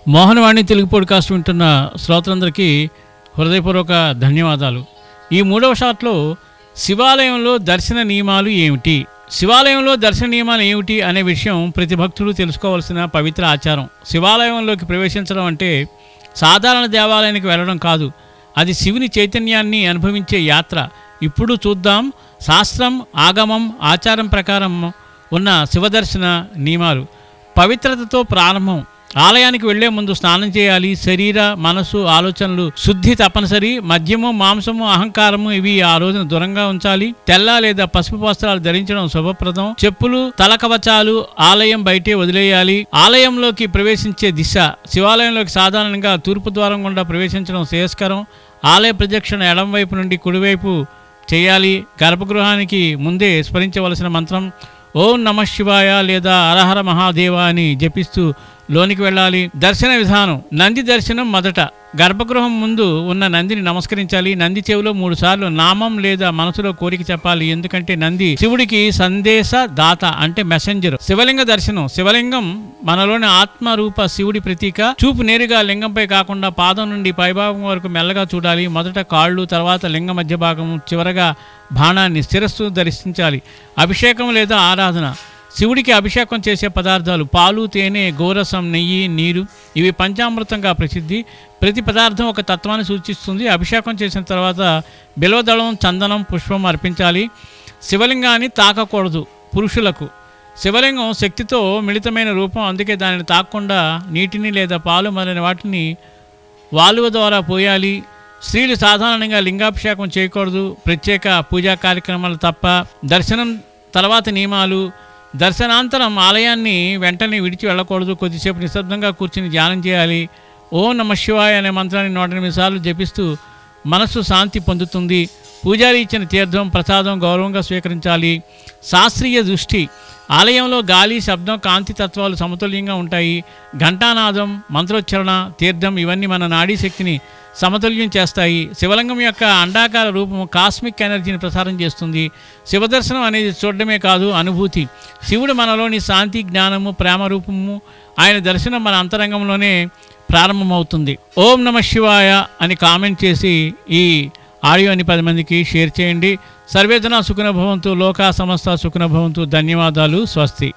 Mohanavani Telugu podcast వింటున్న శ్రోతలందరికీ హృదయపూర్వక ధన్యవాదాలు. ఈ మూడవ షాట్లో శివాలయంలో దర్శన నియమాలు ఏమిటి, శివాలయంలో దర్శన నియమాలు ఏమిటి అనే విషయం ప్రతి భక్తుడు తెలుసుకోవాల్సిన పవిత్ర ఆచారం. శివాలయంలోకి ప్రవేశించడం అంటే సాధారణ దేవాలయానికి వెళ్ళడం కాదు, అది శివుని చైతన్యాన్ని అనుభవించే యాత్ర. ఇప్పుడు చూద్దాం శాస్త్రం, ఆగమం, ఆచారం ప్రకారం ఉన్న శివదర్శన నియమాలు. పవిత్రతతో ప్రారంభం. ఆలయానికి వెళ్లే ముందు స్నానం చేయాలి. శరీర, మనసు, ఆలోచనలు శుద్ధి తప్పనిసరి. మద్యము, మాంసము, అహంకారము ఇవి ఆ రోజున దూరంగా ఉంచాలి. తెల్ల లేదా పసుపు వస్త్రాలు ధరించడం శుభప్రదం. చెప్పులు, తలకవచాలు ఆలయం బయటే వదిలేయాలి. ఆలయంలోకి ప్రవేశించే దిశ. శివాలయంలోకి సాధారణంగా తూర్పు ద్వారం గుండా ప్రవేశించడం శ్రేయస్కరం. ఆలయ ప్రదక్షిణ ఎడం వైపు నుండి కుడివైపు చేయాలి. గర్భగృహానికి ముందే స్మరించవలసిన మంత్రం ఓం నమః శివాయ లేదా హరహర మహాదేవ అని జపిస్తూ లోనికి వెళ్ళాలి. దర్శన విధానం. నంది దర్శనం. మొదట గర్భగృహం ముందు ఉన్న నందిని నమస్కరించాలి. నంది చెవిలో 3 సార్లు నామం లేదా మనసులో కోరిక చెప్పాలి. ఎందుకంటే నంది శివుడికి సందేశ దాత, అంటే మెసెంజర్. శివలింగ దర్శనం. శివలింగం మనలోని ఆత్మరూప శివుడి ప్రతీక. చూపు నేరుగా లింగంపై కాకుండా పాదం నుండి పైభాగం వరకు మెల్లగా చూడాలి. మొదట కాళ్ళు, తర్వాత లింగ మధ్య భాగం, చివరగా బాణాన్ని శిరస్సు దర్శించాలి. అభిషేకం లేదా ఆరాధన. శివుడికి అభిషేకం చేసే పదార్థాలు పాలు, తేనె, గోరసం, నెయ్యి, నీరు. ఇవి పంచామృతంగా ప్రసిద్ధి. ప్రతి పదార్థం ఒక తత్వాన్ని సూచిస్తుంది. అభిషేకం చేసిన తర్వాత బిల్వదళం, చందనం, పుష్పం అర్పించాలి. శివలింగాన్ని తాకకూడదు. పురుషులకు శివలింగం శక్తితో మిళితమైన రూపం, అందుకే దానిని తాకకుండా నీటిని లేదా పాలు మొదలైన వాటిని వాలువ ద్వారా పోయాలి. స్త్రీలు సాధారణంగా లింగాభిషేకం చేయకూడదు, ప్రత్యేక పూజా కార్యక్రమాలు తప్ప. దర్శనం తర్వాత నియమాలు. దర్శనాంతరం ఆలయాన్ని వెంటనే విడిచి వెళ్ళకూడదు. కొద్దిసేపు నిశ్శబ్దంగా కూర్చుని ధ్యానం చేయాలి. ఓం నమః శివాయ అనే మంత్రాన్ని 108 సార్లు జపిస్తూ మనస్సు శాంతి పొందుతుంది. పూజారి ఇచ్చిన తీర్థం, ప్రసాదం గౌరవంగా స్వీకరించాలి. శాస్త్రీయ దృష్టి. ఆలయంలో గాలి, శబ్దం, కాంతి తత్వాలు సమతుల్యంగా ఉంటాయి. ఘంటానాదం, మంత్రోచ్చరణ, తీర్థం ఇవన్నీ మన నాడీ శక్తిని సమతుల్యం చేస్తాయి. శివలింగం యొక్క అండాకార రూపము కాస్మిక్ ఎనర్జీని ప్రసారం చేస్తుంది. శివదర్శనం అనేది చూడడమే కాదు, అనుభూతి. శివుడు మనలోని శాంతి, జ్ఞానము, ప్రేమ రూపము. ఆయన దర్శనం మన అంతరంగంలోనే ప్రారంభమవుతుంది. ఓం నమః శివాయ అని కామెంట్ చేసి ఈ ఆడియోని 10 మందికి షేర్ చేయండి. సర్వేజన సుఖినో భవంతు, లోకా సమస్త సుఖినో భవంతు. ధన్యవాదాలు. స్వస్తి.